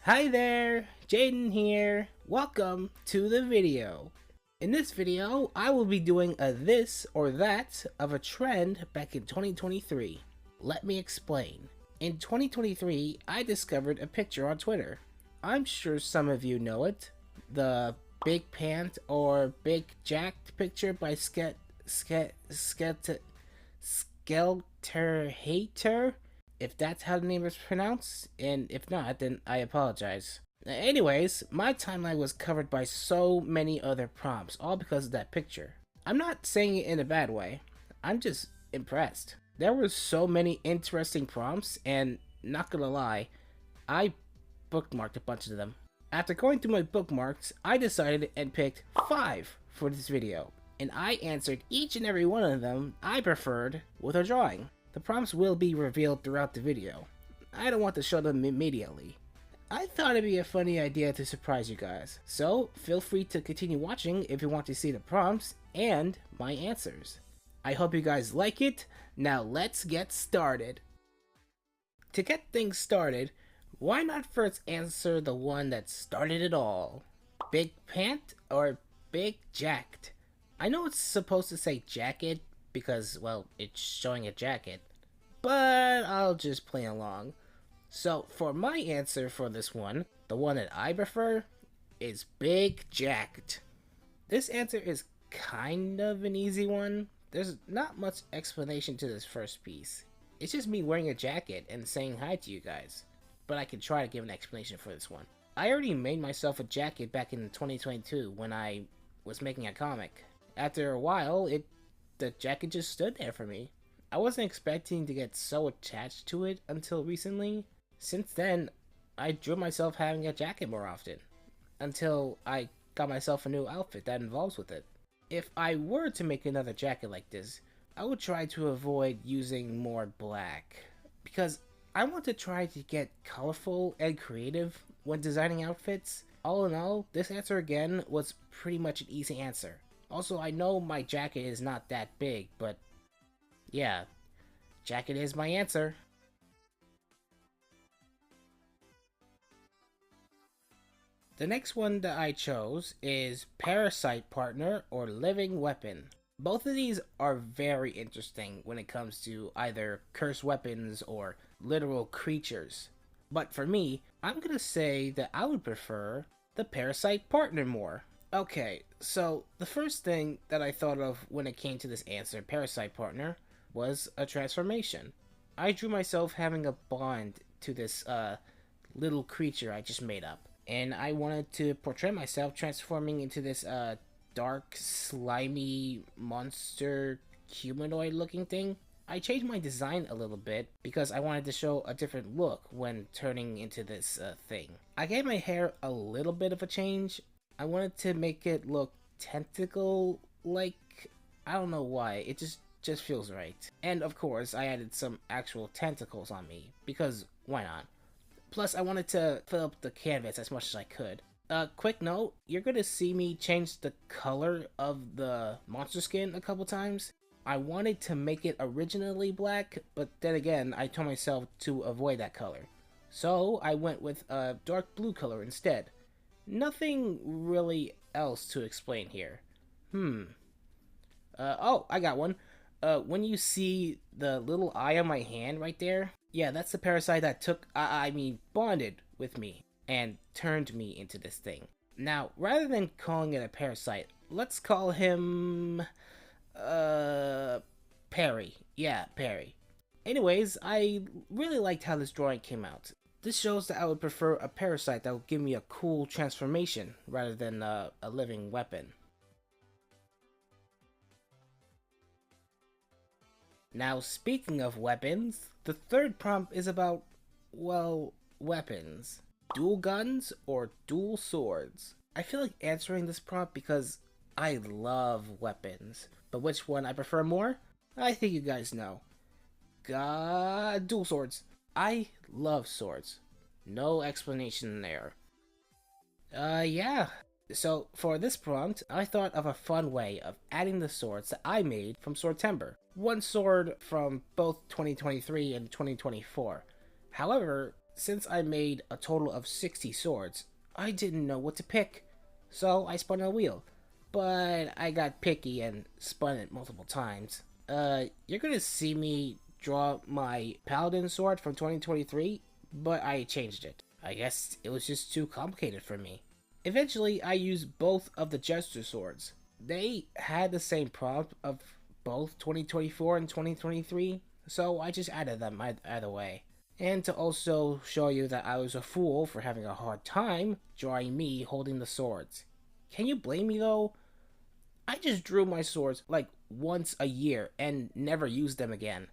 Hi there, Jaden here. Welcome to the video. In this video, I will be doing a this or that of a trend back in 2023. Let me explain. In 2023, I discovered a picture on Twitter. I'm sure some of you know it. The big pant or big jacked picture by Skelter Hater, if that's how the name is pronounced, and if not, then I apologize. Anyways, my timeline was covered by so many other prompts, all because of that picture. I'm not saying it in a bad way, I'm just impressed. There were so many interesting prompts, and not gonna lie, I bookmarked a bunch of them. After going through my bookmarks, I decided and picked 5 for this video, and I answered each and every one of them I preferred with a drawing. The prompts will be revealed throughout the video. I don't want to show them immediately. I thought it'd be a funny idea to surprise you guys, so feel free to continue watching if you want to see the prompts and my answers. I hope you guys like it. Now let's get started. To get things started, why not first answer the one that started it all? Big pant or big jacked? I know it's supposed to say jacket because, well, it's showing a jacket, but I'll just play along. So for my answer for this one, the one that I prefer is big jacked. This answer is kind of an easy one. There's not much explanation to this first piece. It's just me wearing a jacket and saying hi to you guys. But I can try to give an explanation for this one. I already made myself a jacket back in 2022 when I was making a comic. After a while, the jacket just stood there for me. I wasn't expecting to get so attached to it until recently. Since then, I drew myself having a jacket more often, until I got myself a new outfit that involves with it. If I were to make another jacket like this, I would try to avoid using more black, because I want to try to get colorful and creative when designing outfits. All in all, this answer again was pretty much an easy answer. Also, I know my jacket is not that big, but yeah, jacket is my answer. The next one that I chose is Parasite Partner or Living Weapon. Both of these are very interesting when it comes to either cursed weapons or literal creatures. But for me, I'm gonna say that I would prefer the Parasite Partner more. Okay, so the first thing that I thought of when it came to this answer, Parasite Partner, was a transformation. I drew myself having a bond to this little creature I just made up. And I wanted to portray myself transforming into this dark, slimy, monster, humanoid looking thing. I changed my design a little bit because I wanted to show a different look when turning into this thing. I gave my hair a little bit of a change. I wanted to make it look tentacle-like. I don't know why, it just feels right. And of course, I added some actual tentacles on me, because why not? Plus, I wanted to fill up the canvas as much as I could. Quick note, you're gonna see me change the color of the monster skin a couple times. I wanted to make it originally black, but then again, I told myself to avoid that color. So, I went with a dark blue color instead. Nothing really else to explain here. Oh, I got one. When you see the little eye on my hand right there, yeah, that's the parasite that bonded with me and turned me into this thing. Now, rather than calling it a parasite, let's call him, Perry. Yeah, Perry. Anyways, I really liked how this drawing came out. This shows that I would prefer a parasite that would give me a cool transformation rather than a living weapon. Now, speaking of weapons, the third prompt is about, well, weapons. Dual guns or dual swords? I feel like answering this prompt because I love weapons. But which one I prefer more? I think you guys know. Dual swords. I love swords. No explanation there. Yeah. So for this prompt, I thought of a fun way of adding the swords that I made from Swordtember. One sword from both 2023 and 2024. However, since I made a total of 60 swords, I didn't know what to pick. So I spun a wheel. But I got picky and spun it multiple times. You're gonna see me draw my paladin sword from 2023, but I changed it. I guess it was just too complicated for me. Eventually, I used both of the jester swords. They had the same prompt of both 2024 and 2023, so I just added them either way. And to also show you that I was a fool for having a hard time drawing me holding the swords. Can you blame me though? I just drew my swords like once a year and never used them again.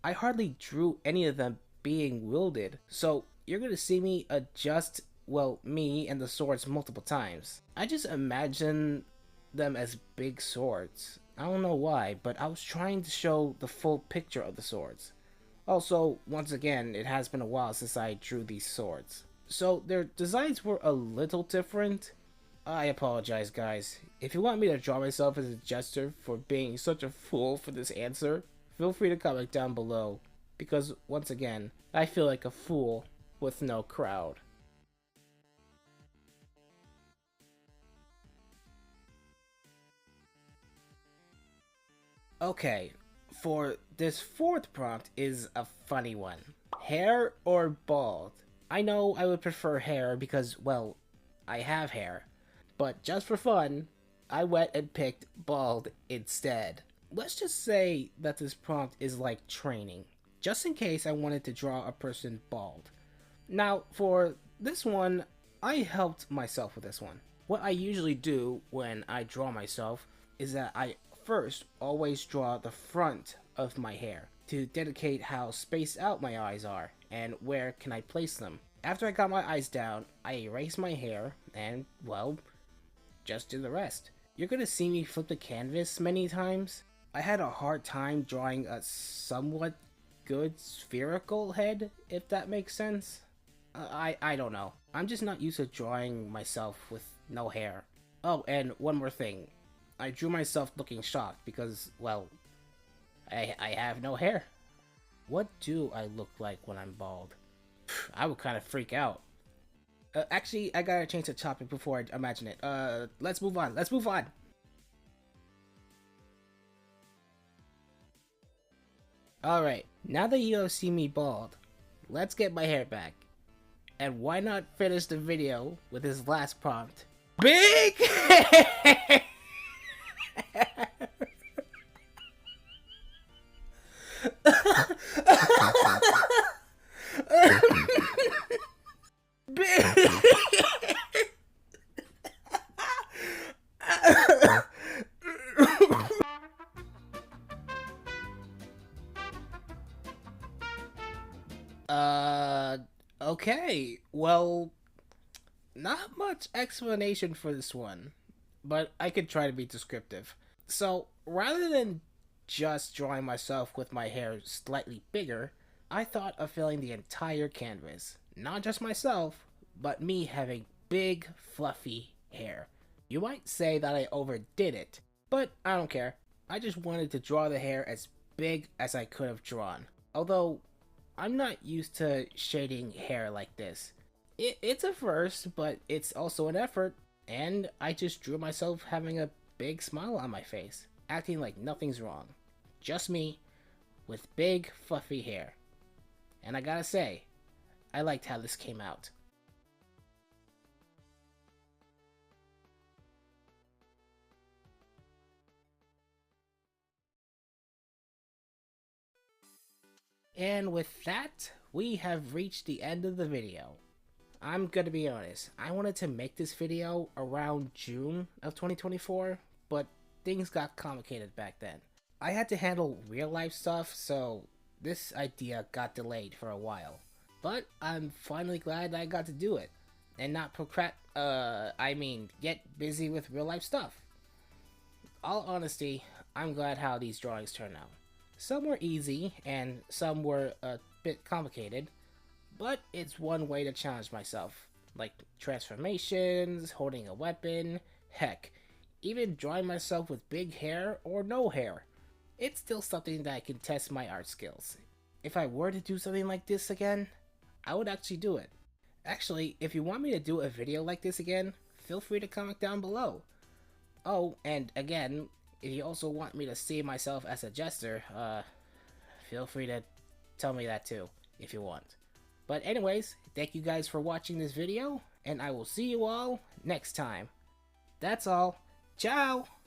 I hardly drew any of them being wielded, so you're gonna see me adjust, well, me and the swords multiple times. I just imagine them as big swords. I don't know why, but I was trying to show the full picture of the swords. Also, once again, it has been a while since I drew these swords. So their designs were a little different. I apologize, guys. If you want me to draw myself as a jester for being such a fool for this answer, feel free to comment down below. Because, once again, I feel like a fool with no crowd. Okay, for this fourth prompt is a funny one. Hair or bald? I know I would prefer hair because, well, I have hair. But just for fun, I went and picked bald instead. Let's just say that this prompt is like training, just in case I wanted to draw a person bald. Now, for this one, I helped myself with this one. What I usually do when I draw myself is that I first always draw the front of my hair to dedicate how spaced out my eyes are and where can I place them. After I got my eyes down, I erase my hair and, well, just do the rest. You're gonna see me flip the canvas many times. I had a hard time drawing a somewhat good spherical head, if that makes sense. I don't know. I'm just not used to drawing myself with no hair. Oh, and one more thing. I drew myself looking shocked because, well, I have no hair. What do I look like when I'm bald? I would kind of freak out. Actually, I gotta change the topic before I imagine it. Let's move on. Let's move on. Alright, now that you have seen me bald, let's get my hair back. And why not finish the video with his last prompt? Big hair! Big. Okay, well, not much explanation for this one, but I could try to be descriptive. So, rather than just drawing myself with my hair slightly bigger, I thought of filling the entire canvas. Not just myself, but me having big, fluffy hair. You might say that I overdid it, but I don't care. I just wanted to draw the hair as big as I could have drawn. Although, I'm not used to shading hair like this. It's a first, but it's also an effort, and I just drew myself having a big smile on my face, acting like nothing's wrong. Just me, with big, fluffy hair. And I gotta say, I liked how this came out. And with that, we have reached the end of the video. I'm gonna be honest, I wanted to make this video around June of 2024, but things got complicated back then. I had to handle real life stuff, so this idea got delayed for a while. But I'm finally glad I got to do it, and not get busy with real life stuff. All honesty, I'm glad how these drawings turned out. Some were easy, and some were a bit complicated, but it's one way to challenge myself, like transformations, holding a weapon, heck, even drawing myself with big hair or no hair. It's still something that I can test my art skills. If I were to do something like this again, I would actually do it. Actually, if you want me to do a video like this again, feel free to comment down below. Oh, and again, if you also want me to see myself as a jester, feel free to tell me that too, if you want. But anyways, thank you guys for watching this video, and I will see you all next time. That's all. Ciao!